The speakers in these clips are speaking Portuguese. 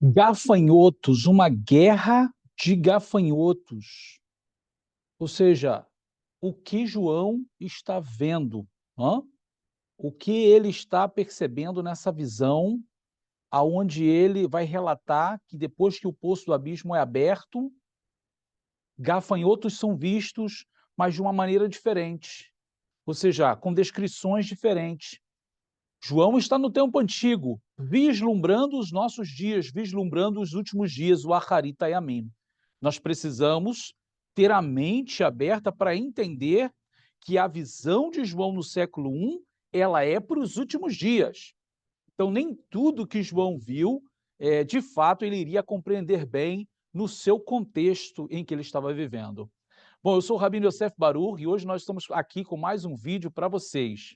Gafanhotos, uma guerra de gafanhotos. Ou seja, o que João está vendo? Hã? O que ele está percebendo nessa visão, aonde ele vai relatar que depois que o poço do abismo é aberto, gafanhotos são vistos, mas de uma maneira diferente, ou seja, com descrições diferentes. João está no tempo antigo, vislumbrando os nossos dias, vislumbrando os últimos dias, o Acharit Hayamim. Nós precisamos ter a mente aberta para entender que a visão de João no século I, ela é para os últimos dias. Então, nem tudo que João viu, de fato, ele iria compreender bem no seu contexto em que ele estava vivendo. Bom, eu sou o Rabino Yosef Baruch e hoje nós estamos aqui com mais um vídeo para vocês.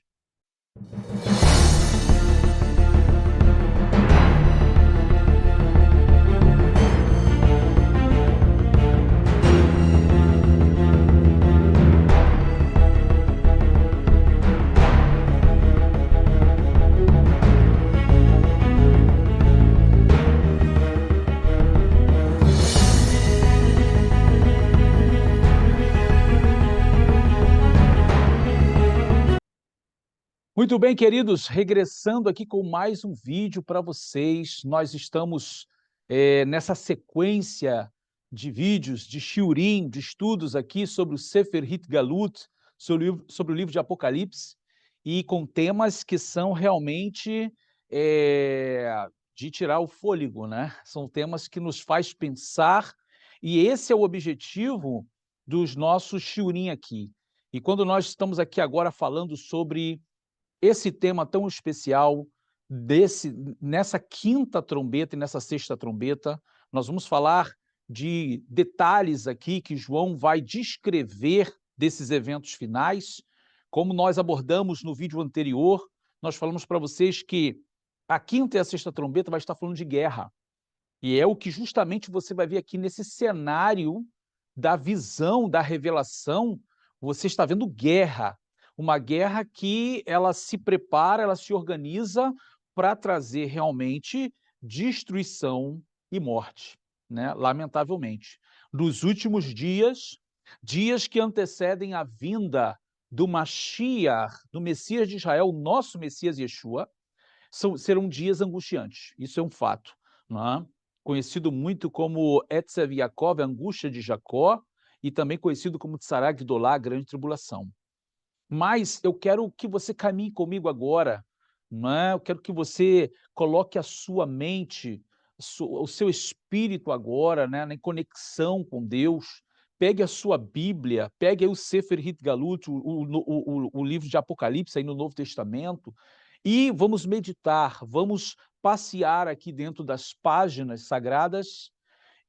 Muito bem, queridos, regressando aqui com mais um vídeo para vocês. Nós estamos nessa sequência de vídeos, de shiurim, de estudos aqui sobre o Sefer Hitgalut, sobre o livro de Apocalipse, e com temas que são realmente de tirar o fôlego, né? São temas que nos faz pensar, e esse é o objetivo dos nossos shiurim aqui. E quando nós estamos aqui agora falando sobre esse tema tão especial, nessa quinta trombeta e nessa sexta trombeta, nós vamos falar de detalhes aqui que João vai descrever desses eventos finais. Como nós abordamos no vídeo anterior, nós falamos para vocês que a quinta e a sexta trombeta vai estar falando de guerra. E é o que justamente você vai ver aqui nesse cenário da visão, da revelação. Você está vendo guerra, uma guerra que ela se prepara, ela se organiza para trazer realmente destruição e morte, né? Lamentavelmente. Nos últimos dias, dias que antecedem a vinda do Mashiach, do Messias de Israel, o nosso Messias Yeshua, serão dias angustiantes. Isso é um fato, não é? Conhecido muito como Etzev Yaakov, a angústia de Jacó, e também conhecido como Tzará Gdolá, a grande tribulação. Mas eu quero que você caminhe comigo agora, não é? Eu quero que você coloque a sua mente, o seu espírito agora, né, em conexão com Deus. Pegue a sua Bíblia, pegue aí o Sefer Hitgalut, o livro de Apocalipse aí no Novo Testamento, e vamos meditar, vamos passear aqui dentro das páginas sagradas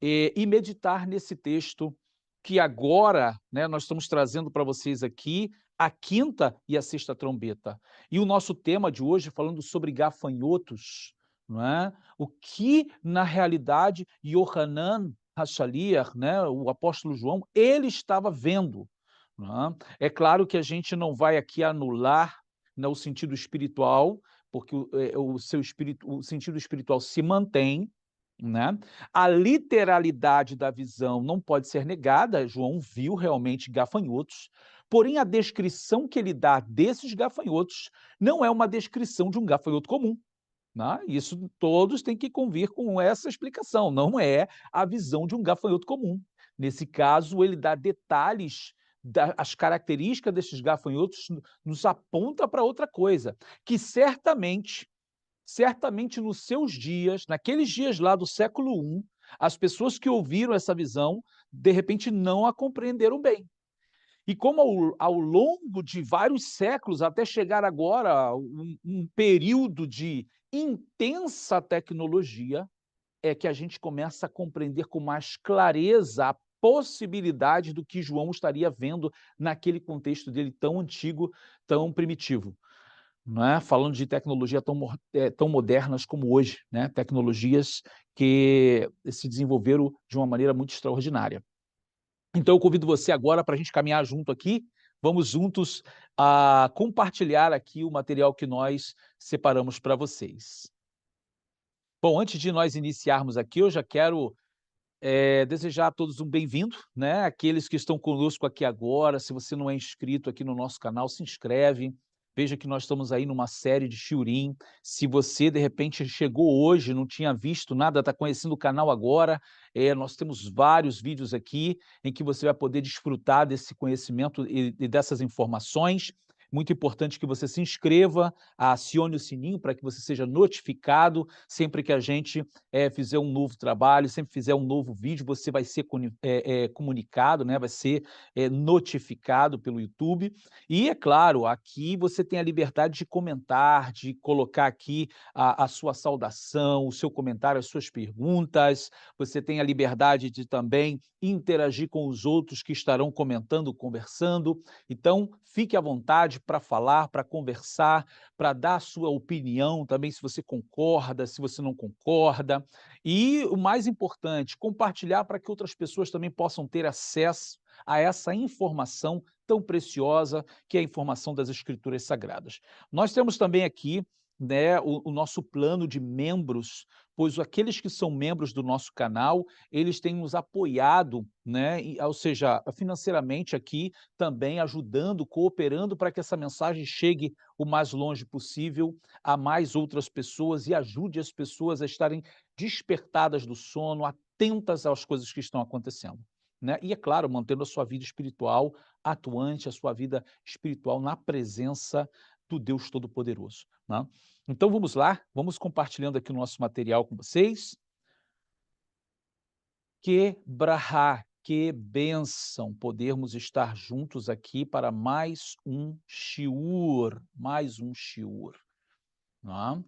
e meditar nesse texto que agora, né, nós estamos trazendo para vocês aqui a quinta e a sexta trombeta. E o nosso tema de hoje falando sobre gafanhotos, não é? O que na realidade Yohanan HaShaliach, né, o apóstolo João, ele estava vendo. Não é? É claro que a gente não vai aqui anular, né, o sentido espiritual, porque o seu espírito, o sentido espiritual se mantém, né? A literalidade da visão não pode ser negada, João viu realmente gafanhotos, porém a descrição que ele dá desses gafanhotos não é uma descrição de um gafanhoto comum, né? Isso todos têm que convir com essa explicação, não é a visão de um gafanhoto comum. Nesse caso, ele dá detalhes, as características desses gafanhotos nos aponta para outra coisa, que certamente nos seus dias, naqueles dias lá do século I, as pessoas que ouviram essa visão, de repente não a compreenderam bem. E como ao longo de vários séculos, até chegar agora um período de intensa tecnologia, é que a gente começa a compreender com mais clareza a possibilidade do que João estaria vendo naquele contexto dele tão antigo, tão primitivo. Não é? Falando de tecnologia tão modernas como hoje, né? Tecnologias que se desenvolveram de uma maneira muito extraordinária. Então, eu convido você agora para a gente caminhar junto aqui, vamos juntos a compartilhar aqui o material que nós separamos para vocês. Bom, antes de nós iniciarmos aqui, eu já quero desejar a todos um bem-vindo, né, aqueles que estão conosco aqui agora. Se você não é inscrito aqui no nosso canal, se inscreve, veja que nós estamos aí numa série de shiurim. Se você, de repente, chegou hoje, não tinha visto nada, está conhecendo o canal agora, nós temos vários vídeos aqui em que você vai poder desfrutar desse conhecimento e dessas informações. Muito importante que você se inscreva, acione o sininho para que você seja notificado sempre que a gente fizer um novo trabalho, sempre fizer um novo vídeo, você vai ser comunicado, né, vai ser notificado pelo YouTube. E, é claro, aqui você tem a liberdade de comentar, de colocar aqui a sua saudação, o seu comentário, as suas perguntas. Você tem a liberdade de também interagir com os outros que estarão comentando, conversando. Então, fique à vontade para falar, para conversar, para dar a sua opinião também, se você concorda, se você não concorda. E o mais importante, compartilhar para que outras pessoas também possam ter acesso a essa informação tão preciosa que é a informação das Escrituras Sagradas. Nós temos também aqui, né, o nosso plano de membros, pois aqueles que são membros do nosso canal, eles têm nos apoiado, né, ou seja, financeiramente aqui, também ajudando, cooperando para que essa mensagem chegue o mais longe possível a mais outras pessoas e ajude as pessoas a estarem despertadas do sono, atentas às coisas que estão acontecendo, né? E, é claro, mantendo a sua vida espiritual atuante, a sua vida espiritual na presença do Deus Todo-Poderoso, né? Então vamos lá, vamos compartilhando aqui o nosso material com vocês. Que brahá, que bênção podermos estar juntos aqui para mais um shiur, não é?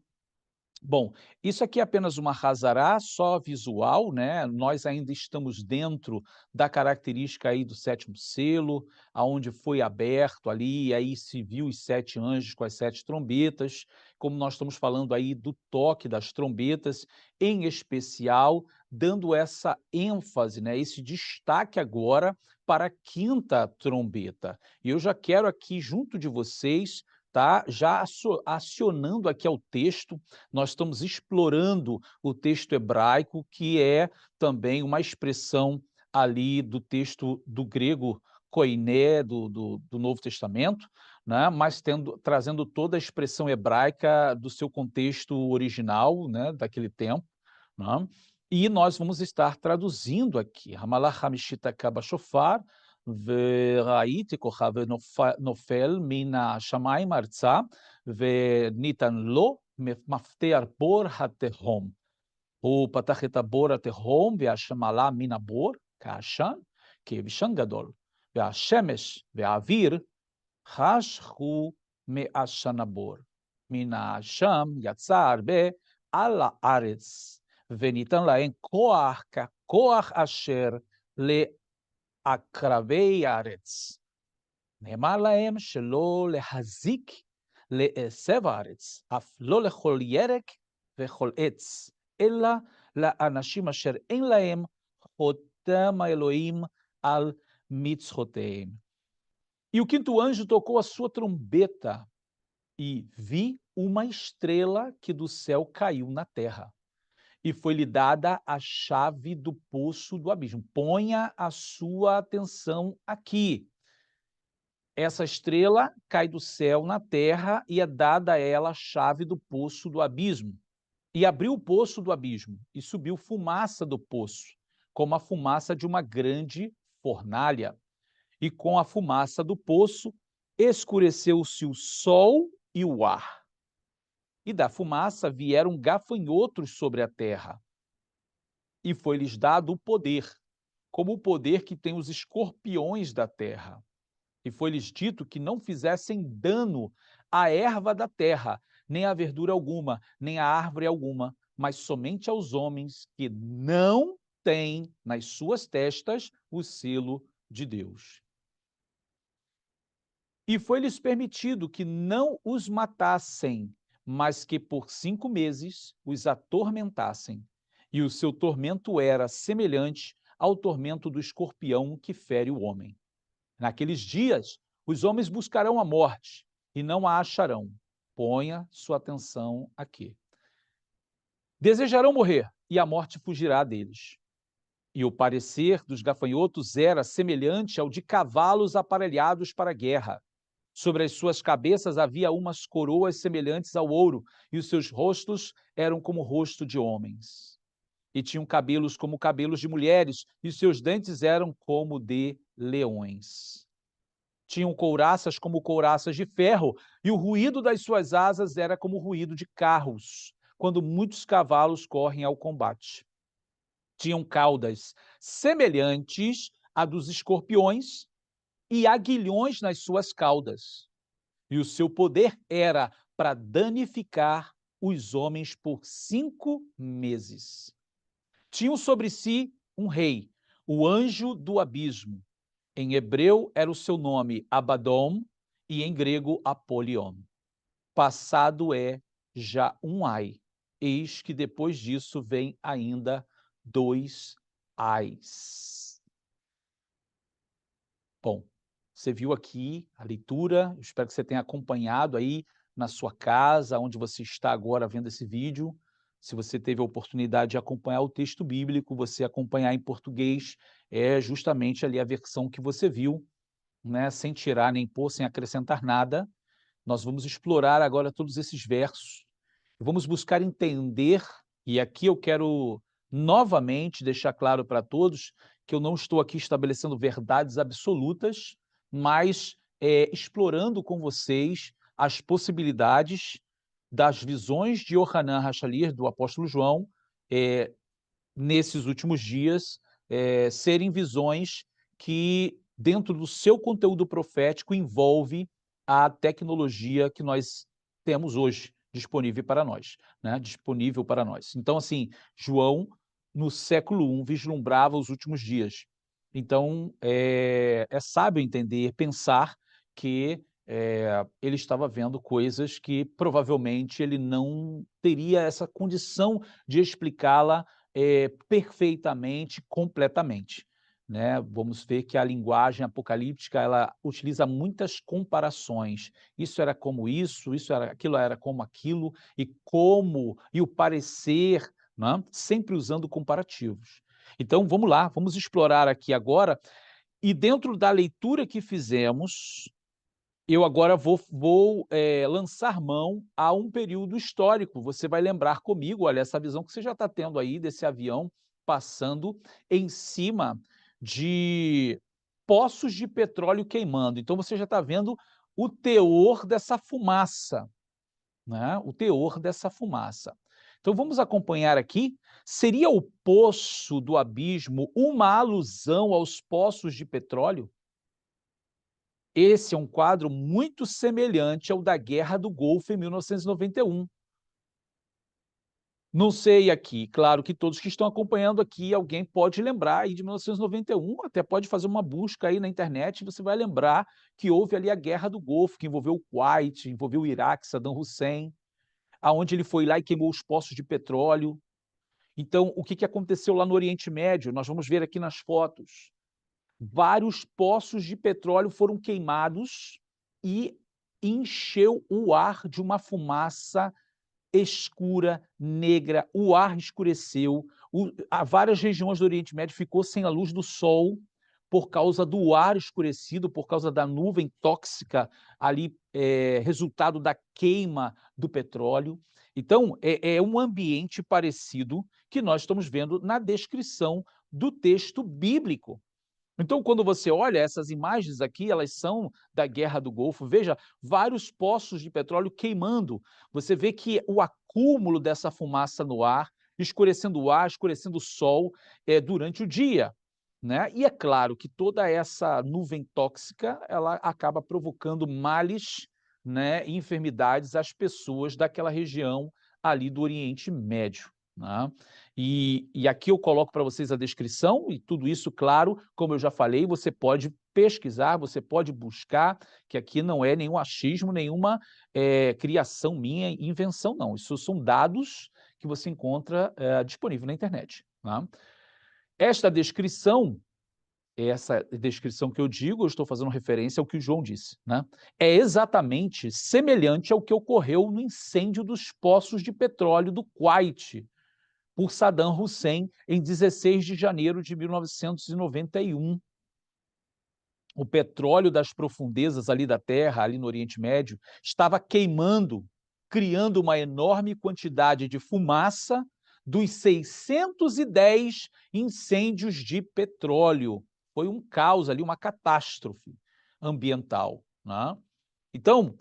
Bom, isso aqui é apenas uma Hazará, só visual, né, nós ainda estamos dentro da característica aí do 7º selo, aonde foi aberto ali, e aí se viu os 7 anjos com as 7 trombetas, como nós estamos falando aí do toque das trombetas, em especial, dando essa ênfase, né, esse destaque agora para a 5ª trombeta. E eu já quero aqui junto de vocês, tá, já acionando aqui ao texto. Nós estamos explorando o texto hebraico, que é também uma expressão ali do texto do grego koiné, do Novo Testamento, né? Mas trazendo toda a expressão hebraica do seu contexto original, né? Daquele tempo, né? E nós vamos estar traduzindo aqui. Hamalach hamishita kabashofar, וראיתי כוכב נופל מן השמיים ארצה, וניתן לו מפתח בור התהום. הוא פתח את הבור התהום, והשם עלה מן הבור כעשן, כבשן גדול, והשמש והאוויר חשכו מעשן הבור. מן העשן יצא הרבה על הארץ, וניתן להם כוח ככוח אשר עקרבי הארץ. נאמר להם שלא להזיק לעשב הארץ, אף לא לכל ירק וכל עץ, אלא לאנשים אשר אין להם חותם האלוהים על מצחותיהם. E o 5º anjo tocou a sua trombeta, e vi uma estrela que do céu caiu na terra. E foi-lhe dada a chave do poço do abismo. Ponha a sua atenção aqui. Essa estrela cai do céu na terra e é dada a ela a chave do poço do abismo. E abriu o poço do abismo, e subiu fumaça do poço, como a fumaça de uma grande fornalha. E com a fumaça do poço escureceu-se o sol e o ar. E da fumaça vieram gafanhotos sobre a terra. E foi-lhes dado o poder, como o poder que tem os escorpiões da terra. E foi-lhes dito que não fizessem dano à erva da terra, nem à verdura alguma, nem à árvore alguma, mas somente aos homens que não têm nas suas testas o selo de Deus. E foi-lhes permitido que não os matassem, mas que por 5 meses os atormentassem. E o seu tormento era semelhante ao tormento do escorpião que fere o homem. Naqueles dias, os homens buscarão a morte e não a acharão. Ponha sua atenção aqui. Desejarão morrer, e a morte fugirá deles. E o parecer dos gafanhotos era semelhante ao de cavalos aparelhados para a guerra. Sobre as suas cabeças havia umas coroas semelhantes ao ouro, e os seus rostos eram como o rosto de homens. E tinham cabelos como cabelos de mulheres, e os seus dentes eram como de leões. Tinham couraças como couraças de ferro, e o ruído das suas asas era como o ruído de carros, quando muitos cavalos correm ao combate. Tinham caudas semelhantes à dos escorpiões e aguilhões nas suas caudas. E o seu poder era para danificar os homens por 5 meses. Tinham sobre si um rei, o anjo do abismo. Em hebreu era o seu nome Abaddon e em grego Apolion. Passado é já um ai. Eis que depois disso vem ainda 2 ais. Bom, você viu aqui a leitura, eu espero que você tenha acompanhado aí na sua casa, onde você está agora vendo esse vídeo. Se você teve a oportunidade de acompanhar o texto bíblico, você acompanhar em português, é justamente ali a versão que você viu, né, sem tirar nem pôr, sem acrescentar nada. Nós vamos explorar agora todos esses versos, vamos buscar entender, e aqui eu quero novamente deixar claro para todos que eu não estou aqui estabelecendo verdades absolutas, mas explorando com vocês as possibilidades das visões de Yohanan HaShalir, do apóstolo João, nesses últimos dias, serem visões que, dentro do seu conteúdo profético, envolve a tecnologia que nós temos hoje disponível para nós, né? Disponível para nós. Então, assim, João, no século I, vislumbrava os últimos dias. Então, é sábio entender, pensar que ele estava vendo coisas que provavelmente ele não teria essa condição de explicá-la perfeitamente, completamente, né? Vamos ver que a linguagem apocalíptica, ela utiliza muitas comparações. Isso era como isso era aquilo, era como aquilo, e o parecer, né? Sempre usando comparativos. Então, vamos lá, vamos explorar aqui agora, e dentro da leitura que fizemos, eu agora vou lançar mão a um período histórico. Você vai lembrar comigo, olha, essa visão que você já está tendo aí desse avião passando em cima de poços de petróleo queimando. Então você já está vendo o teor dessa fumaça, né? O teor dessa fumaça. Então vamos acompanhar aqui. Seria o poço do abismo uma alusão aos poços de petróleo? Esse é um quadro muito semelhante ao da Guerra do Golfo em 1991. Não sei aqui, claro que todos que estão acompanhando aqui, alguém pode lembrar aí de 1991, até pode fazer uma busca aí na internet, e você vai lembrar que houve ali a Guerra do Golfo, que envolveu o Kuwait, envolveu o Iraque, Saddam Hussein, aonde ele foi lá e queimou os poços de petróleo. Então, o que aconteceu lá no Oriente Médio? Nós vamos ver aqui nas fotos. Vários poços de petróleo foram queimados e encheu o ar de uma fumaça escura, negra, o ar escureceu, várias regiões do Oriente Médio ficou sem a luz do sol por causa do ar escurecido, por causa da nuvem tóxica ali, resultado da queima do petróleo. Então, é um ambiente parecido que nós estamos vendo na descrição do texto bíblico. Então, quando você olha essas imagens aqui, elas são da Guerra do Golfo. Veja, vários poços de petróleo queimando. Você vê que o acúmulo dessa fumaça no ar, escurecendo o ar, escurecendo o sol, durante o dia, né? E é claro que toda essa nuvem tóxica, ela acaba provocando males, né, e enfermidades às pessoas daquela região ali do Oriente Médio, né? E aqui eu coloco para vocês a descrição, e tudo isso, claro, como eu já falei, você pode pesquisar, você pode buscar, que aqui não é nenhum achismo, nenhuma criação minha, invenção, não. Isso são dados que você encontra disponível na internet, tá? Essa descrição que eu digo, eu estou fazendo referência ao que o João disse, né? É exatamente semelhante ao que ocorreu no incêndio dos poços de petróleo do Kuwait, por Saddam Hussein em 16 de janeiro de 1991. O petróleo das profundezas ali da Terra, ali no Oriente Médio, estava queimando, criando uma enorme quantidade de fumaça dos 610 incêndios de petróleo. Foi um caos ali, uma catástrofe ambiental, né? Então,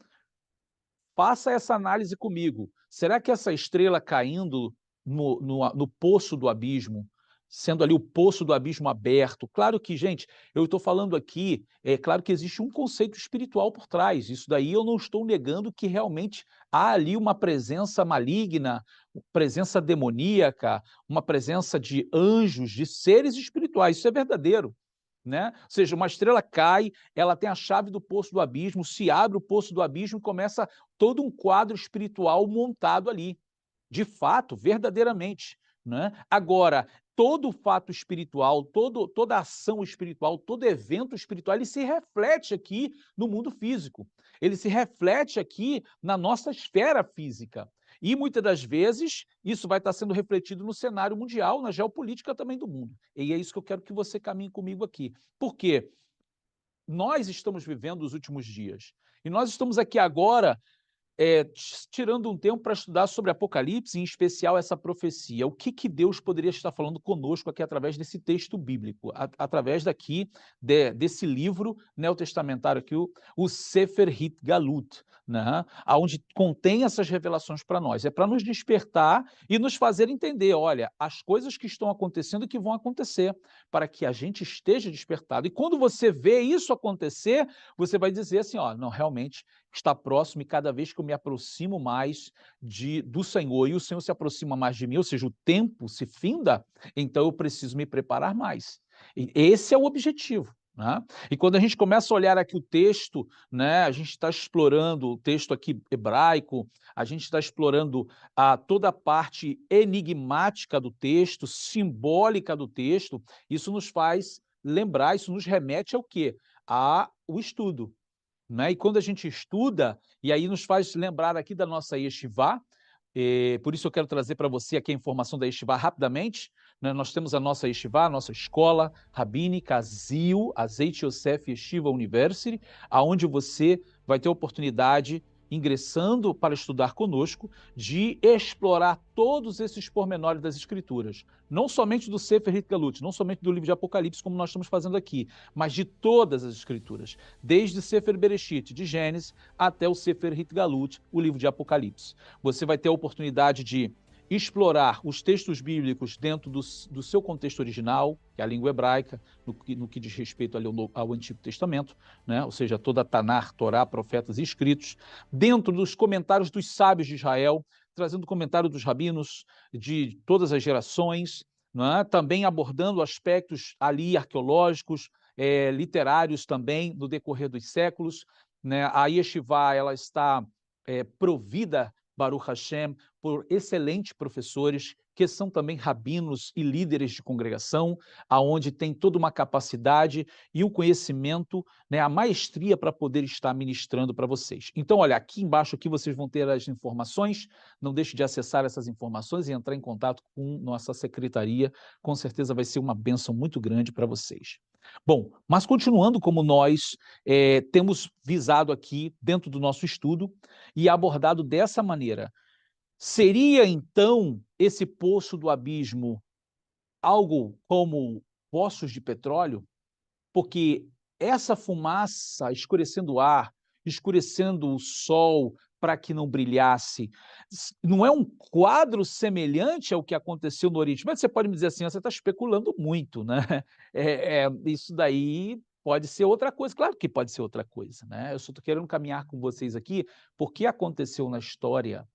faça essa análise comigo. Será que essa estrela caindo no poço do abismo, sendo ali o poço do abismo aberto, claro que, gente, eu estou falando aqui, é claro que existe um conceito espiritual por trás, isso daí eu não estou negando que realmente há ali uma presença maligna, presença demoníaca, uma presença de anjos, de seres espirituais, isso é verdadeiro. Né? Ou seja, uma estrela cai, ela tem a chave do poço do abismo, se abre o poço do abismo e começa todo um quadro espiritual montado ali, de fato, verdadeiramente. Né? Agora, todo fato espiritual, toda ação espiritual, todo evento espiritual, ele se reflete aqui no mundo físico, ele se reflete aqui na nossa esfera física. E muitas das vezes isso vai estar sendo refletido no cenário mundial, na geopolítica também do mundo. E é isso que eu quero que você caminhe comigo aqui. Por quê? Nós estamos vivendo os últimos dias. E nós estamos aqui agora tirando um tempo para estudar sobre Apocalipse, em especial essa profecia. O que Deus poderia estar falando conosco aqui através desse texto bíblico, através daqui desse livro neotestamentário aqui, o Sefer Galut, né? Onde contém essas revelações para nós. É para nos despertar e nos fazer entender, olha, as coisas que estão acontecendo e que vão acontecer, para que a gente esteja despertado. E quando você vê isso acontecer, você vai dizer assim, ó, não, realmente está próximo e cada vez que eu me aproximo mais do Senhor e o Senhor se aproxima mais de mim, ou seja, o tempo se finda, então eu preciso me preparar mais. E esse é o objetivo. Né? E quando a gente começa a olhar aqui o texto, né, a gente está explorando o texto aqui hebraico, a gente está explorando toda a parte enigmática do texto, simbólica do texto, isso nos faz lembrar, isso nos remete ao quê? Ao estudo. Né? E quando a gente estuda, e aí nos faz lembrar aqui da nossa Yeshivá, por isso eu quero trazer para você aqui a informação da Yeshivá rapidamente, né? Nós temos a nossa Yeshivá, a nossa escola rabínica, ZIU, Azeite Yosef Yeshiva University, aonde você vai ter a oportunidade, ingressando para estudar conosco, de explorar todos esses pormenores das Escrituras. Não somente do Sefer Galut, não somente do livro de Apocalipse, como nós estamos fazendo aqui, mas de todas as Escrituras, desde Sefer Bereshit, de Gênesis, até o Sefer Galut, o livro de Apocalipse. Você vai ter a oportunidade de explorar os textos bíblicos dentro do seu contexto original, que é a língua hebraica, no que diz respeito ali ao Antigo Testamento, né? Ou seja, toda a Tanar, Torá, profetas e escritos, dentro dos comentários dos sábios de Israel, trazendo comentário dos rabinos de todas as gerações, né? Também abordando aspectos ali arqueológicos, literários também, no decorrer dos séculos. Né? A Yeshivá, ela está provida, Baruch Hashem, por excelentes professores, que são também rabinos e líderes de congregação, aonde tem toda uma capacidade e o conhecimento, né, a maestria para poder estar ministrando para vocês. Então, olha, aqui embaixo aqui vocês vão ter as informações, não deixe de acessar essas informações e entrar em contato com nossa secretaria, com certeza vai ser uma bênção muito grande para vocês. Bom, mas continuando como nós temos visado aqui dentro do nosso estudo e abordado dessa maneira, seria então esse poço do abismo algo como poços de petróleo? Porque essa fumaça escurecendo o ar, escurecendo o sol para que não brilhasse, não é um quadro semelhante ao que aconteceu no Oriente Médio? Você pode me dizer assim, você está especulando muito, né? Isso daí pode ser outra coisa, claro que pode ser outra coisa, né? Eu só estou querendo caminhar com vocês aqui, porque aconteceu na história,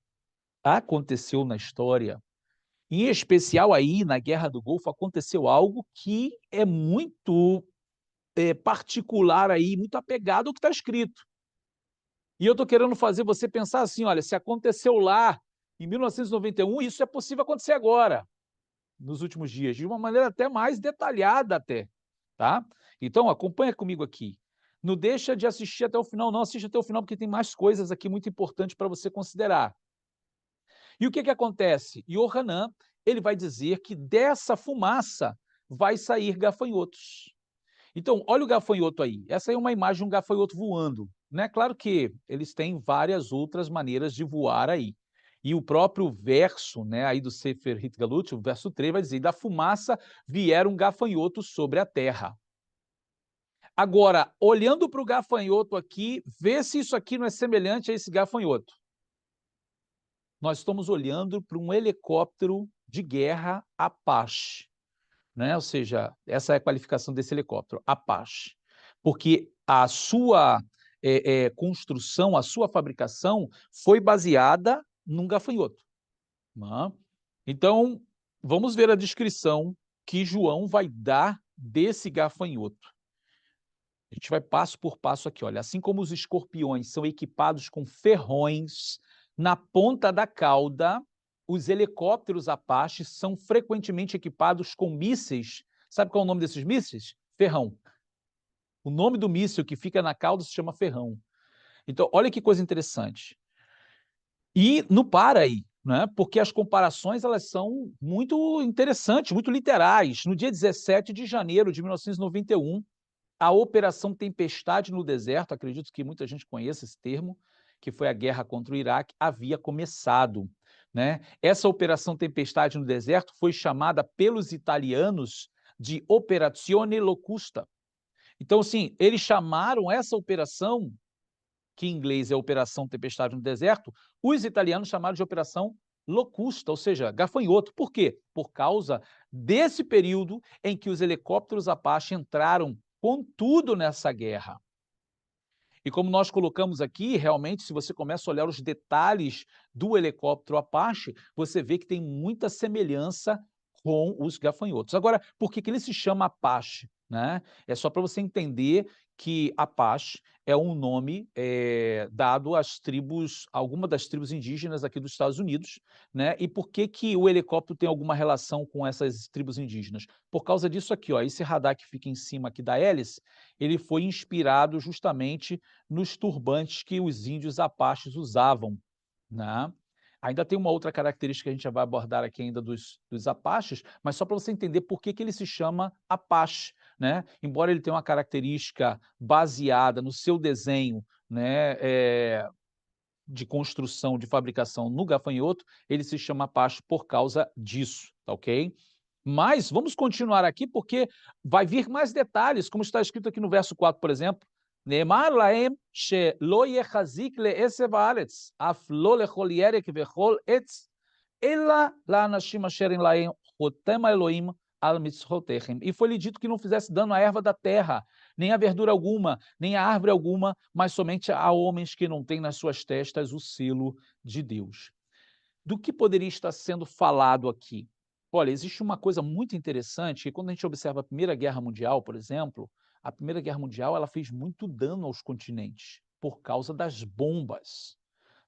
em especial aí na Guerra do Golfo, aconteceu algo que é muito particular aí, muito apegado ao que está escrito. E eu estou querendo fazer você pensar assim, olha, se aconteceu lá em 1991, isso é possível acontecer agora, nos últimos dias, de uma maneira até mais detalhada até, tá? Então, acompanha comigo aqui. Não deixa de assistir até o final, não, assiste até o final, porque tem mais coisas aqui muito importantes para você considerar. E o que acontece? Yohanan, ele vai dizer que dessa fumaça vai sair gafanhotos. Então, olha o gafanhoto aí. Essa aí é uma imagem de um gafanhoto voando, né? Claro que eles têm várias outras maneiras de voar aí. E o próprio verso, né, aí do Sefer Hitgalut, o verso 3 vai dizer: da fumaça vieram gafanhotos sobre a terra. Agora, olhando para o gafanhoto aqui, vê se isso aqui não é semelhante a esse gafanhoto. Nós estamos olhando para um helicóptero de guerra Apache, né? Ou seja, essa é a qualificação desse helicóptero, Apache. Porque a sua construção, a sua fabricação foi baseada num gafanhoto, né? Então, vamos ver a descrição que João vai dar desse gafanhoto. A gente vai passo por passo aqui, olha. Assim como os escorpiões são equipados com ferrões na ponta da cauda, os helicópteros Apache são frequentemente equipados com mísseis. Sabe qual é o nome desses mísseis? Ferrão. O nome do míssil que fica na cauda se chama ferrão. Então, olha que coisa interessante. E não para aí, né? Porque as comparações elas são muito interessantes, muito literais. No dia 17 de janeiro de 1991, a Operação Tempestade no Deserto, acredito que muita gente conheça esse termo, que foi a guerra contra o Iraque, havia começado, né? Essa Operação Tempestade no Deserto foi chamada pelos italianos de Operazione Locusta. Então, assim, eles chamaram essa operação, que em inglês é Operação Tempestade no Deserto, os italianos chamaram de Operação Locusta, ou seja, gafanhoto. Por quê? Por causa desse período em que os helicópteros Apache entraram com tudo nessa guerra. E como nós colocamos aqui, realmente, se você começa a olhar os detalhes do helicóptero Apache, você vê que tem muita semelhança com os gafanhotos. Agora, por que ele se chama Apache, né? É só para você entender que Apache é um nome dado às tribos, alguma das tribos indígenas aqui dos Estados Unidos, né? E por que o helicóptero tem alguma relação com essas tribos indígenas? Por causa disso aqui, ó, esse radar que fica em cima aqui da hélice, ele foi inspirado justamente nos turbantes que os índios Apaches usavam, né? Ainda tem uma outra característica que a gente já vai abordar aqui ainda dos Apaches, mas só para você entender por que ele se chama Apache, né? Embora ele tenha uma característica baseada no seu desenho, né, de construção, de fabricação no gafanhoto, ele se chama Apache por causa disso, tá ok? Mas vamos continuar aqui porque vai vir mais detalhes, como está escrito aqui no verso 4, por exemplo. נאמר להם שלא יחזיק לעשב הארץ, אף לא לכל ירק וכל עץ, אלא לאנשים אשר אין להם חותם האלוהים על מצוותיכם. E foi-lhe dito que não fizesse dano à erva da terra, nem a verdura alguma, nem a árvore alguma, mas somente a homens que não têm nas suas testas o selo de Deus. Do que poderia estar sendo falado aqui? Olha, existe uma coisa muito interessante que quando a gente observa a Primeira Guerra Mundial, por exemplo, a Primeira Guerra Mundial ela fez muito dano aos continentes por causa das bombas,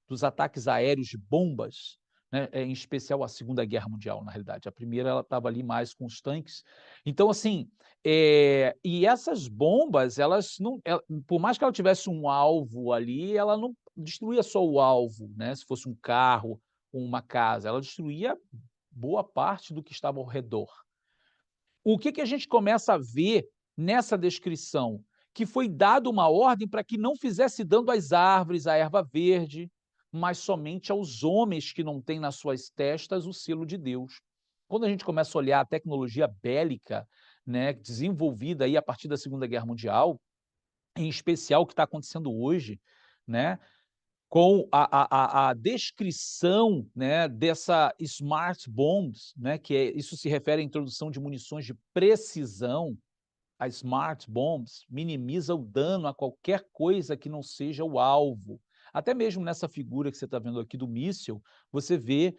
dos ataques aéreos de bombas, né? Em especial a Segunda Guerra Mundial, na realidade. A primeira ela estava ali mais com os tanques. Então, assim, e essas bombas, elas não, por mais que ela tivesse um alvo ali, ela não destruía só o alvo, né? Se fosse um carro, uma casa, ela destruía boa parte do que estava ao redor. O que a gente começa a ver nessa descrição? Que foi dada uma ordem para que não fizesse dano às árvores, à erva verde, mas somente aos homens que não têm nas suas testas o selo de Deus. Quando a gente começa a olhar a tecnologia bélica, né, desenvolvida aí a partir da Segunda Guerra Mundial, em especial o que está acontecendo hoje, né, com a descrição, né, dessa smart bombs, né, isso se refere à introdução de munições de precisão. A smart bombs minimiza o dano a qualquer coisa que não seja o alvo. Até mesmo nessa figura que você está vendo aqui do míssil, você vê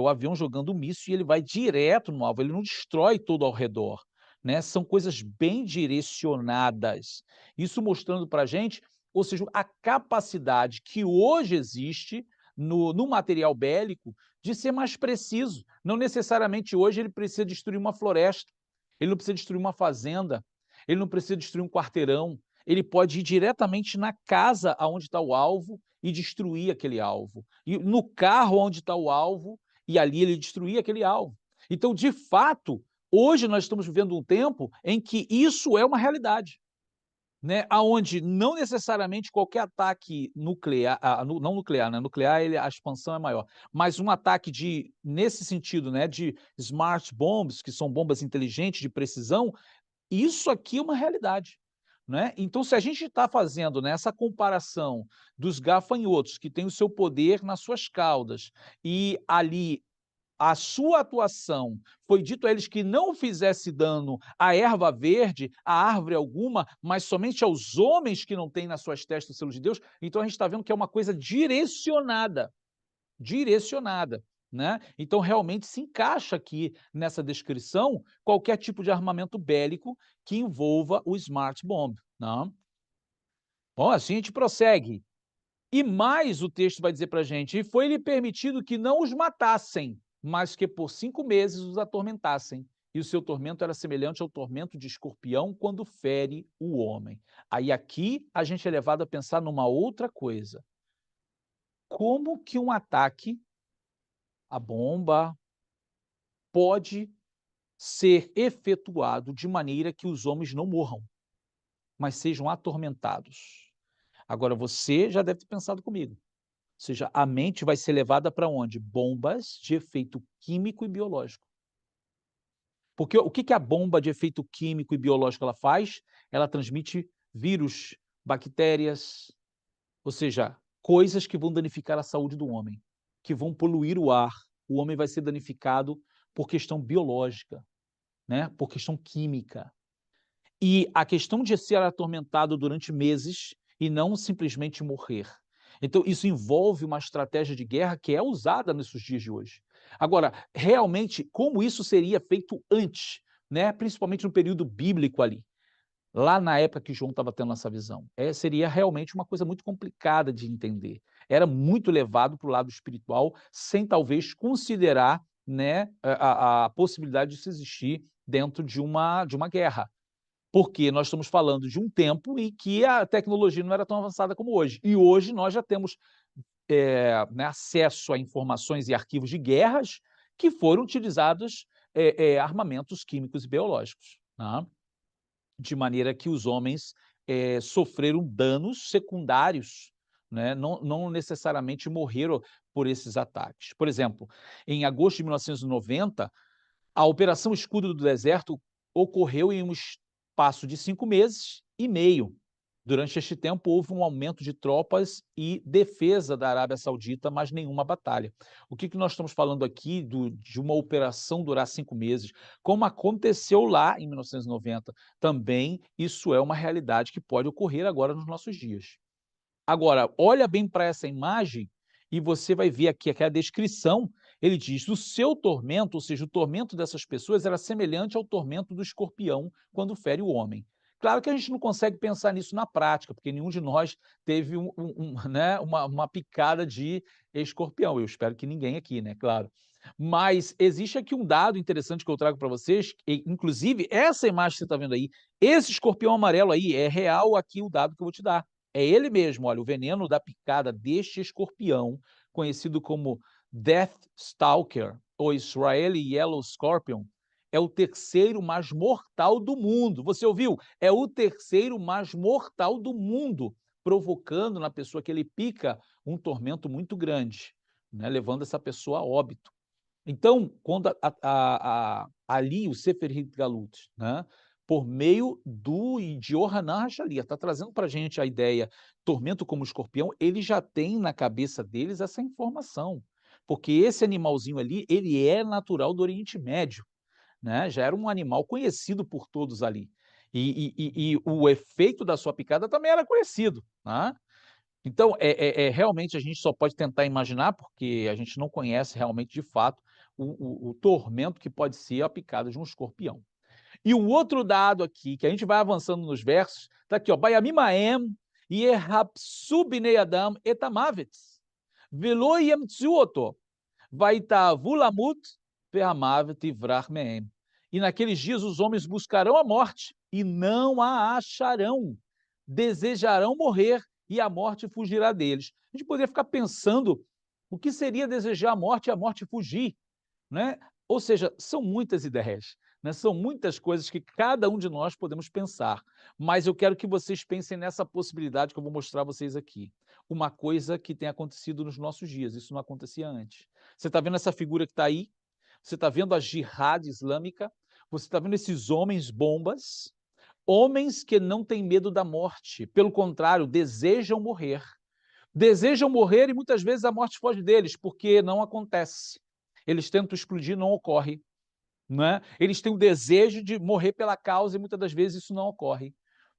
o avião jogando o míssil e ele vai direto no alvo, ele não destrói todo ao redor, né? São coisas bem direcionadas. Isso mostrando para a gente, ou seja, a capacidade que hoje existe no material bélico de ser mais preciso. Não necessariamente hoje ele precisa destruir uma floresta, ele não precisa destruir uma fazenda, ele não precisa destruir um quarteirão, ele pode ir diretamente na casa onde está o alvo e destruir aquele alvo. E no carro onde está o alvo, e ali ele destruir aquele alvo. Então, de fato, hoje nós estamos vivendo um tempo em que isso é uma realidade, né, aonde não necessariamente qualquer ataque nuclear, não nuclear, né, nuclear a expansão é maior, mas um ataque nesse sentido, né, de smart bombs, que são bombas inteligentes de precisão, isso aqui é uma realidade, né. Então se a gente está fazendo, né, essa comparação dos gafanhotos que têm o seu poder nas suas caudas, e ali a sua atuação foi dito a eles que não fizesse dano à erva verde, à árvore alguma, mas somente aos homens que não têm nas suas testas o selo de Deus, então a gente está vendo que é uma coisa direcionada, direcionada, né. Então realmente se encaixa aqui nessa descrição qualquer tipo de armamento bélico que envolva o smart bomb, né. Bom, assim a gente prossegue. E mais o texto vai dizer para a gente: "E foi-lhe permitido que não os matassem, mas que por 5 meses os atormentassem. E o seu tormento era semelhante ao tormento de escorpião quando fere o homem." Aí aqui a gente é levado a pensar numa outra coisa. Como que um ataque à bomba pode ser efetuado de maneira que os homens não morram, mas sejam atormentados? Agora você já deve ter pensado comigo. Ou seja, a mente vai ser levada para onde? Bombas de efeito químico e biológico. Porque o que que a bomba de efeito químico e biológico ela faz? Ela transmite vírus, bactérias, ou seja, coisas que vão danificar a saúde do homem, que vão poluir o ar. O homem vai ser danificado por questão biológica, né, por questão química. E a questão de ser atormentado durante meses e não simplesmente morrer. Então isso envolve uma estratégia de guerra que é usada nesses dias de hoje. Agora, realmente, como isso seria feito antes, né, principalmente no período bíblico ali, lá na época que João estava tendo essa visão, seria realmente uma coisa muito complicada de entender. Era muito levado para o lado espiritual, sem talvez considerar, né, a possibilidade de se existir dentro de uma guerra. Porque nós estamos falando de um tempo em que a tecnologia não era tão avançada como hoje. E hoje nós já temos, né, acesso a informações e arquivos de guerras que foram utilizados, armamentos químicos e biológicos, né, de maneira que os homens, sofreram danos secundários, né, não necessariamente morreram por esses ataques. Por exemplo, em agosto de 1990, a Operação Escudo do Deserto ocorreu em um espaço de 5 meses e meio. Durante este tempo, houve um aumento de tropas e defesa da Arábia Saudita, mas nenhuma batalha. O que nós estamos falando aqui de uma operação durar 5 meses, como aconteceu lá em 1990, também isso é uma realidade que pode ocorrer agora nos nossos dias. Agora, olha bem para essa imagem e você vai ver aqui a descrição, ele diz: "O seu tormento", ou seja, o tormento dessas pessoas era semelhante ao tormento do escorpião quando fere o homem. Claro que a gente não consegue pensar nisso na prática, porque nenhum de nós teve né, uma picada de escorpião. Eu espero que ninguém aqui, né, claro. Mas existe aqui um dado interessante que eu trago para vocês, e inclusive essa imagem que você está vendo aí, esse escorpião amarelo aí, é real aqui o dado que eu vou te dar. É ele mesmo, olha, o veneno da picada deste escorpião, conhecido como Death Stalker ou Israeli Yellow Scorpion, é o terceiro mais mortal do mundo. Você ouviu? É o terceiro mais mortal do mundo, provocando na pessoa que ele pica um tormento muito grande, né, levando essa pessoa a óbito. Então, quando ali o Sefer Galut, né, por meio de Yohanan Hashalia, está trazendo para a gente a ideia, tormento como escorpião, ele já tem na cabeça deles essa informação, porque esse animalzinho ali, ele é natural do Oriente Médio, né, já era um animal conhecido por todos ali. E o efeito da sua picada também era conhecido, né. Então, realmente a gente só pode tentar imaginar, porque a gente não conhece realmente de fato o tormento que pode ser a picada de um escorpião. E o outro dado aqui, que a gente vai avançando nos versos, está aqui, ó, Bayamimaem yehapsu bnei adam et hamovetz, velo yemtzu oto, vaitavu lamut ve'hamovet ivrach mehem. E naqueles dias os homens buscarão a morte e não a acharão, desejarão morrer e a morte fugirá deles. A gente poderia ficar pensando o que seria desejar a morte e a morte fugir, né? Ou seja, são muitas ideias, né? São muitas coisas que cada um de nós podemos pensar, mas eu quero que vocês pensem nessa possibilidade que eu vou mostrar a vocês aqui. Uma coisa que tem acontecido nos nossos dias, isso não acontecia antes. Você está vendo essa figura que está aí? Você está vendo a jihad islâmica? Você está vendo esses homens bombas? Homens que não têm medo da morte, pelo contrário, desejam morrer. Desejam morrer e muitas vezes a morte foge deles, porque não acontece. Eles tentam explodir, não ocorre. Né? Eles têm o desejo de morrer pela causa e muitas das vezes isso não ocorre.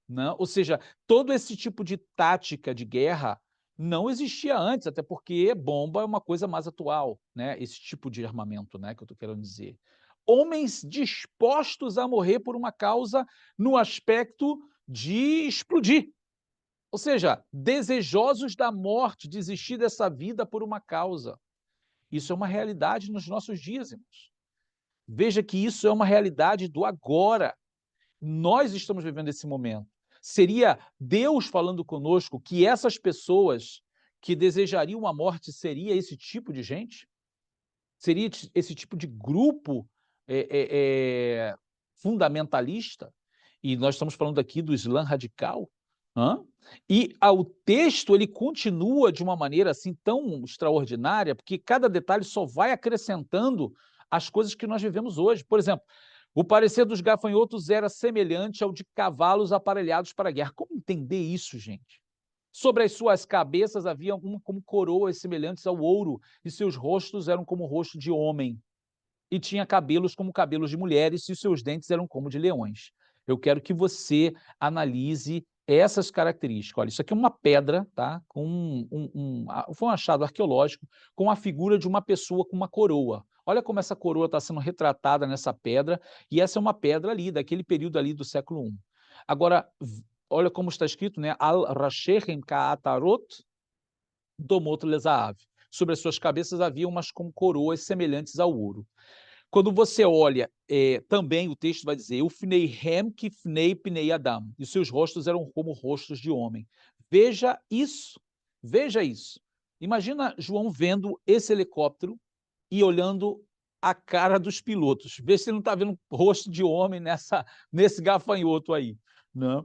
Né? Ou seja, todo esse tipo de tática de guerra não existia antes, até porque bomba é uma coisa mais atual, né? Esse tipo de armamento, né, que eu estou querendo dizer. Homens dispostos a morrer por uma causa no aspecto de explodir. Ou seja, desejosos da morte, desistir dessa vida por uma causa. Isso é uma realidade nos nossos dias, irmãos. Veja que isso é uma realidade do agora. Nós estamos vivendo esse momento. Seria Deus falando conosco que essas pessoas que desejariam a morte seria esse tipo de gente? Seria esse tipo de grupo fundamentalista? E nós estamos falando aqui do Islã radical. Hã? E o texto ele continua de uma maneira assim tão extraordinária, porque cada detalhe só vai acrescentando as coisas que nós vivemos hoje. Por exemplo, o parecer dos gafanhotos era semelhante ao de cavalos aparelhados para a guerra. Como entender isso, gente? Sobre as suas cabeças havia como coroas semelhantes ao ouro, e seus rostos eram como o rosto de homem. E tinha cabelos como cabelos de mulheres, e os seus dentes eram como de leões. Eu quero que você analise essas características. Olha, isso aqui é uma pedra, tá? Foi um achado arqueológico com a figura de uma pessoa com uma coroa. Olha como essa coroa está sendo retratada nessa pedra, e essa é uma pedra ali, daquele período ali do século I. Agora, olha como está escrito, né? Al-Rashechem Ka'atarot Domot Lezaav. Sobre as suas cabeças havia umas como coroas semelhantes ao ouro. Quando você olha, também o texto vai dizer, Ufneihem kifnei pnei Adam, e seus rostos eram como rostos de homem. Veja isso, veja isso. Imagina João vendo esse helicóptero e olhando a cara dos pilotos. Vê se ele não está vendo rosto de homem nesse gafanhoto aí. Né?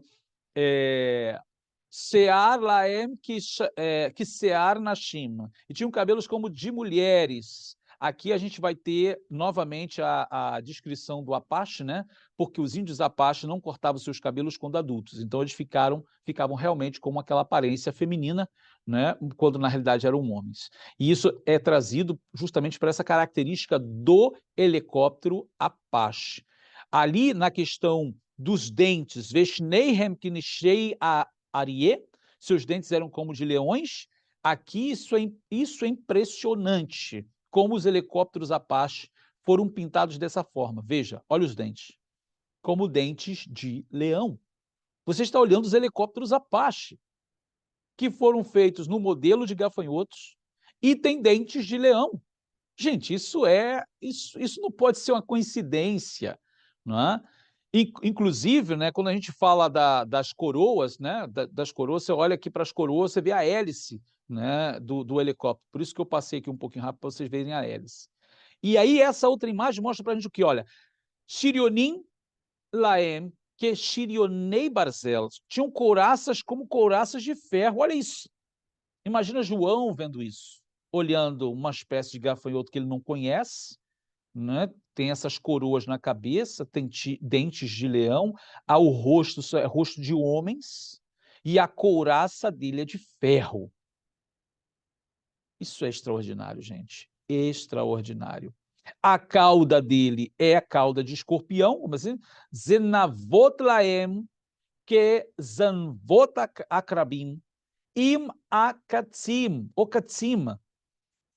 Sear laem que sear nashim. E tinham cabelos como de mulheres. Aqui a gente vai ter novamente a descrição do Apache, né? Porque os índios Apache não cortavam seus cabelos quando adultos, então eles ficavam realmente com aquela aparência feminina, né? Quando na realidade eram homens. E isso é trazido justamente para essa característica do helicóptero Apache. Ali na questão dos dentes, Veshneihem Kinishei Arié, seus dentes eram como de leões. Aqui isso é impressionante, como os helicópteros Apache foram pintados dessa forma. Veja, olha os dentes, como dentes de leão. Você está olhando os helicópteros Apache, que foram feitos no modelo de gafanhotos e tem dentes de leão. Gente, isso não pode ser uma coincidência, não é? Inclusive, né, quando a gente fala das coroas, né, das coroas, você olha aqui para as coroas, você vê a hélice, né, do helicóptero. Por isso que eu passei aqui um pouquinho rápido para vocês verem a hélice. E aí essa outra imagem mostra para a gente o que? Olha, Shirionim Laem, que Shirionei Barzel, tinham couraças como couraças de ferro. Olha isso. Imagina João vendo isso, olhando uma espécie de gafanhoto que ele não conhece, né? Tem essas coroas na cabeça, tem dentes de leão, o rosto é rosto de homens, e a couraça dele é de ferro. Isso é extraordinário, gente. Extraordinário. A cauda dele é a cauda de escorpião, como assim? Zenavot laem que zanvot akrabim im akatzim, o katzim.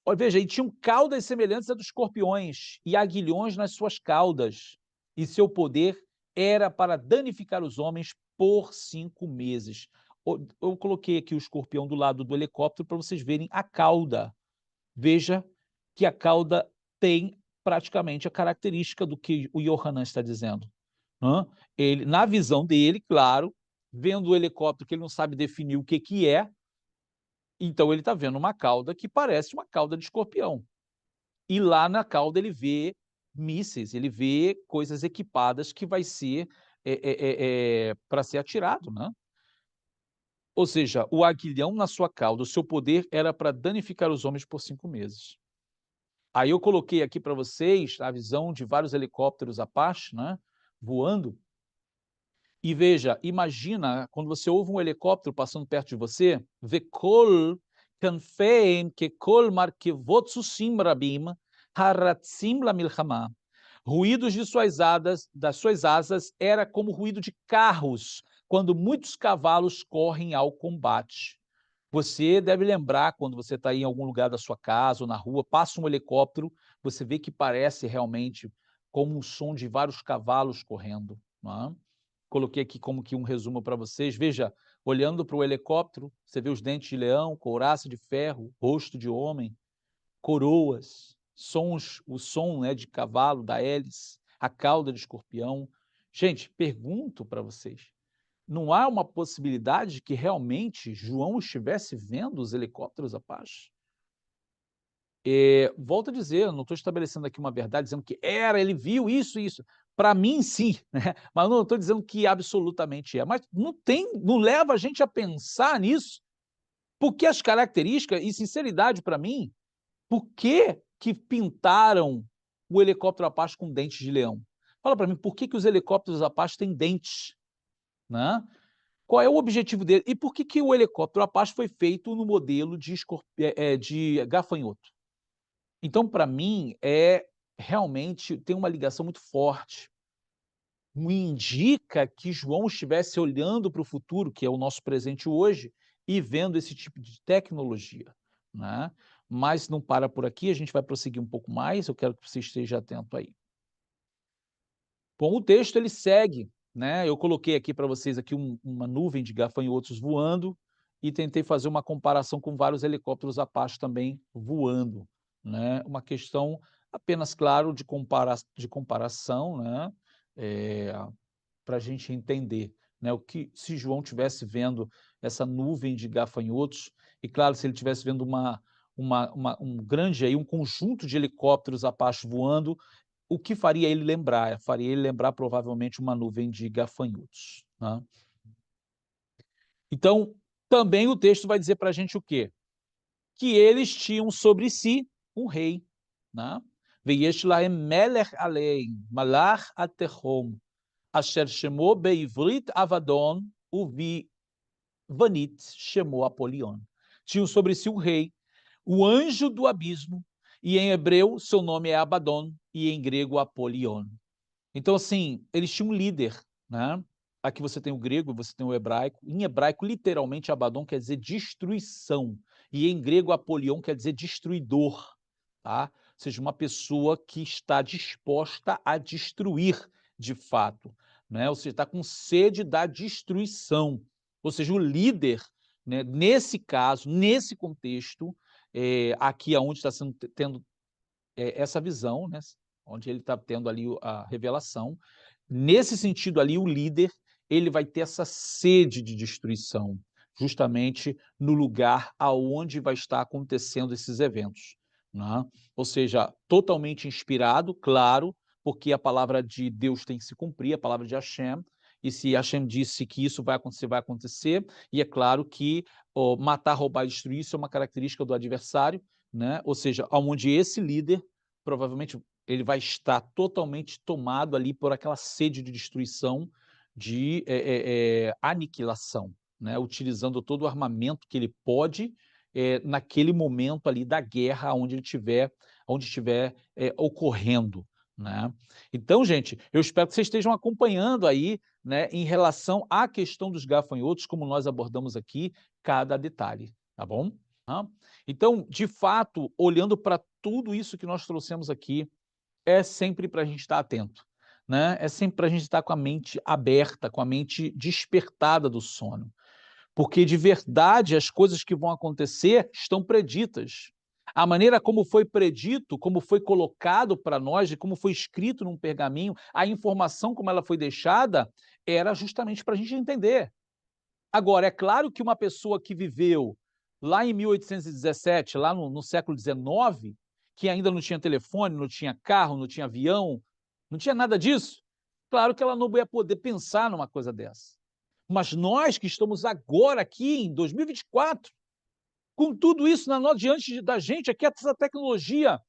Olha, veja, e tinham caudas semelhantes a dos escorpiões e aguilhões nas suas caudas, e seu poder era para danificar os homens por 5 meses. Eu coloquei aqui o escorpião do lado do helicóptero para vocês verem a cauda. Veja que a cauda tem praticamente a característica do que o Yohanan está dizendo. Ele, na visão dele, claro, vendo o helicóptero que ele não sabe definir o que é, então ele está vendo uma cauda que parece uma cauda de escorpião. E lá na cauda ele vê mísseis, ele vê coisas equipadas que vai ser para ser atirado, né. Ou seja, o aguilhão na sua cauda, o seu poder era para danificar os homens por 5 meses. Aí eu coloquei aqui para vocês a visão de vários helicópteros Apache, né, voando, e veja, imagina quando você ouve um helicóptero passando perto de você, וקול כנפיהם כקול מרכבות סוסים רבים הרצים למלחמה. Ruídos de das suas asas era como ruído de carros, quando muitos cavalos correm ao combate. Você deve lembrar quando você está em algum lugar da sua casa ou na rua, passa um helicóptero, você vê que parece realmente como um som de vários cavalos correndo, não é? Coloquei aqui como que um resumo para vocês. Veja, olhando para o helicóptero, você vê os dentes de leão, couraça de ferro, rosto de homem, coroas, sons, o som, né, de cavalo, da hélice, a cauda de escorpião. Gente, pergunto para vocês, não há uma possibilidade de que realmente João estivesse vendo os helicópteros Apache? Volto a dizer, eu não estou estabelecendo aqui uma verdade, dizendo que era, ele viu isso e isso. Para mim, sim, né? Mas não estou dizendo que absolutamente é. Mas não leva a gente a pensar nisso, porque as características, e sinceridade para mim, por que pintaram o helicóptero Apache com dentes de leão? Fala para mim, por que os helicópteros Apache têm dentes, né? Qual é o objetivo dele? E por que o helicóptero Apache foi feito no modelo de gafanhoto? Então, para mim, realmente tem uma ligação muito forte. Me indica que João estivesse olhando para o futuro, que é o nosso presente hoje, e vendo esse tipo de tecnologia, né. Mas não para por aqui, a gente vai prosseguir um pouco mais, eu quero que você esteja atento aí. Bom, o texto ele segue, né, eu coloquei aqui para vocês aqui uma nuvem de gafanhotos voando, e tentei fazer uma comparação com vários helicópteros Apache também voando, né, uma questão apenas, claro, de comparação, né, para a gente entender, né, o que se João tivesse vendo essa nuvem de gafanhotos, e claro, se ele tivesse vendo um grande aí, um conjunto de helicópteros Apache voando, o que faria ele lembrar? Faria ele lembrar provavelmente uma nuvem de gafanhotos, né. Então, também o texto vai dizer para a gente o quê? Que eles tinham sobre si um rei, né. ויש להם מלך עליהם, מלך התהום, אשר שמו בעברית אבדון ובביוונית שמו אפוליון. Tinham sobre si um rei, o anjo do abismo, e em hebreu seu nome é Abaddon e em grego Apolion. Então, assim, eles tinham um líder, né? Aqui você tem o grego, você tem o hebraico. Em hebraico, literalmente, Abaddon quer dizer destruição. E em grego, Apolion quer dizer destruidor, tá? Ou seja, uma pessoa que está disposta a destruir de fato, né? Ou seja, está com sede da destruição. Ou seja, o líder, né, nesse caso, nesse contexto, aqui aonde está sendo tendo essa visão, né, onde ele está tendo ali a revelação. Nesse sentido ali, o líder, ele vai ter essa sede de destruição, justamente no lugar aonde vai estar acontecendo esses eventos, né. Ou seja, totalmente inspirado, claro, porque a palavra de Deus tem que se cumprir, a palavra de Hashem, e se Hashem disse que isso vai acontecer, e é claro que, matar, roubar e destruir, isso é uma característica do adversário, né, ou seja, aonde esse líder, provavelmente, ele vai estar totalmente tomado ali por aquela sede de destruição, de aniquilação, né, utilizando todo o armamento que ele pode, naquele momento ali da guerra onde estiver ocorrendo, né. Então, gente, eu espero que vocês estejam acompanhando aí, né, em relação à questão dos gafanhotos, como nós abordamos aqui, cada detalhe, tá bom? Então, de fato, olhando para tudo isso que nós trouxemos aqui, é sempre para a gente estar atento, né? É sempre para a gente estar com a mente aberta, com a mente despertada do sono, porque de verdade as coisas que vão acontecer estão preditas. A maneira como foi predito, como foi colocado para nós, e como foi escrito num pergaminho, a informação como ela foi deixada, era justamente para a gente entender. Agora, é claro que uma pessoa que viveu lá em 1817, lá no século XIX, que ainda não tinha telefone, não tinha carro, não tinha avião, não tinha nada disso, claro que ela não ia poder pensar numa coisa dessa. Mas nós que estamos agora aqui em 2024, com tudo isso diante da gente, aqui essa tecnologia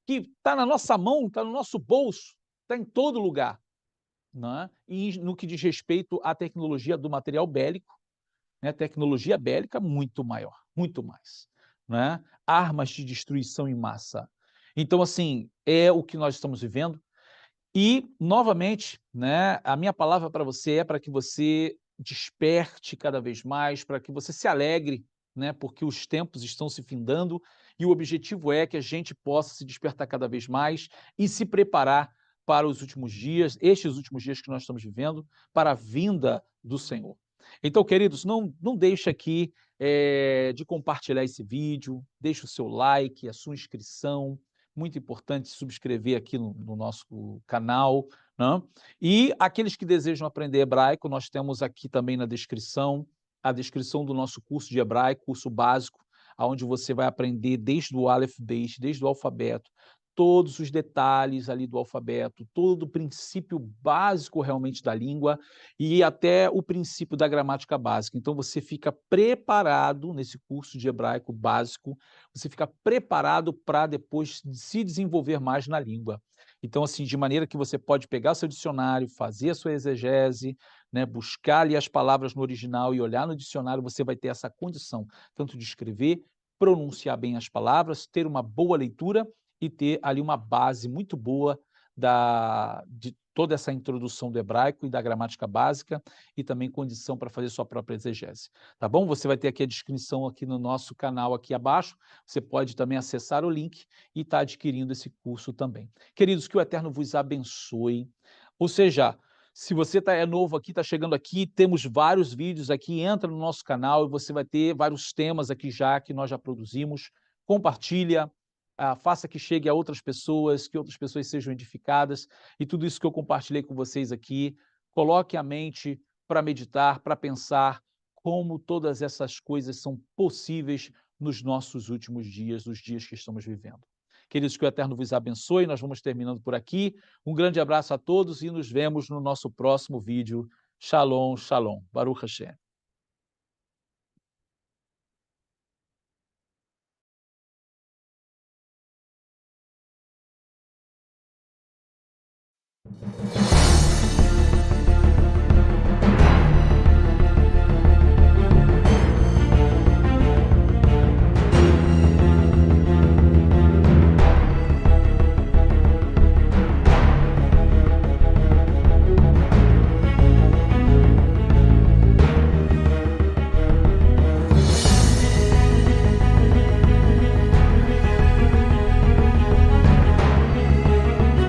que está na nossa mão, está no nosso bolso, está em todo lugar, né? E no que diz respeito à tecnologia do material bélico, né, tecnologia bélica muito maior, muito mais, né? Armas de destruição em massa. Então, assim, é o que nós estamos vivendo. E, novamente, né, a minha palavra para você é para que você desperte cada vez mais, para que você se alegre, né, porque os tempos estão se findando e o objetivo é que a gente possa se despertar cada vez mais e se preparar para os últimos dias, estes últimos dias que nós estamos vivendo, para a vinda do Senhor. Então, queridos, não deixe aqui de compartilhar esse vídeo, deixe o seu like, a sua inscrição, muito importante subscrever aqui no nosso canal, né? E aqueles que desejam aprender hebraico, nós temos aqui também na descrição, a descrição do nosso curso de hebraico, curso básico, onde você vai aprender desde o Aleph Beis, desde o alfabeto, todos os detalhes ali do alfabeto, todo o princípio básico realmente da língua e até o princípio da gramática básica. Então você fica preparado nesse curso de hebraico básico, você fica preparado para depois se desenvolver mais na língua. Então, assim, de maneira que você pode pegar seu dicionário, fazer a sua exegese, né, buscar ali as palavras no original e olhar no dicionário, você vai ter essa condição, tanto de escrever, pronunciar bem as palavras, ter uma boa leitura e ter ali uma base muito boa de toda essa introdução do hebraico e da gramática básica e também condição para fazer sua própria exegese, tá bom? Você vai ter aqui a descrição aqui no nosso canal aqui abaixo, você pode também acessar o link e estar adquirindo esse curso também. Queridos, que o Eterno vos abençoe, ou seja, se você é novo aqui, está chegando aqui, temos vários vídeos aqui, entra no nosso canal e você vai ter vários temas aqui já que nós já produzimos, compartilha, faça que chegue a outras pessoas, que outras pessoas sejam edificadas, e tudo isso que eu compartilhei com vocês aqui, coloque a mente para meditar, para pensar como todas essas coisas são possíveis nos nossos últimos dias, nos dias que estamos vivendo. Queridos, que o Eterno vos abençoe, nós vamos terminando por aqui. Um grande abraço a todos e nos vemos no nosso próximo vídeo. Shalom, shalom. Baruch Hashem.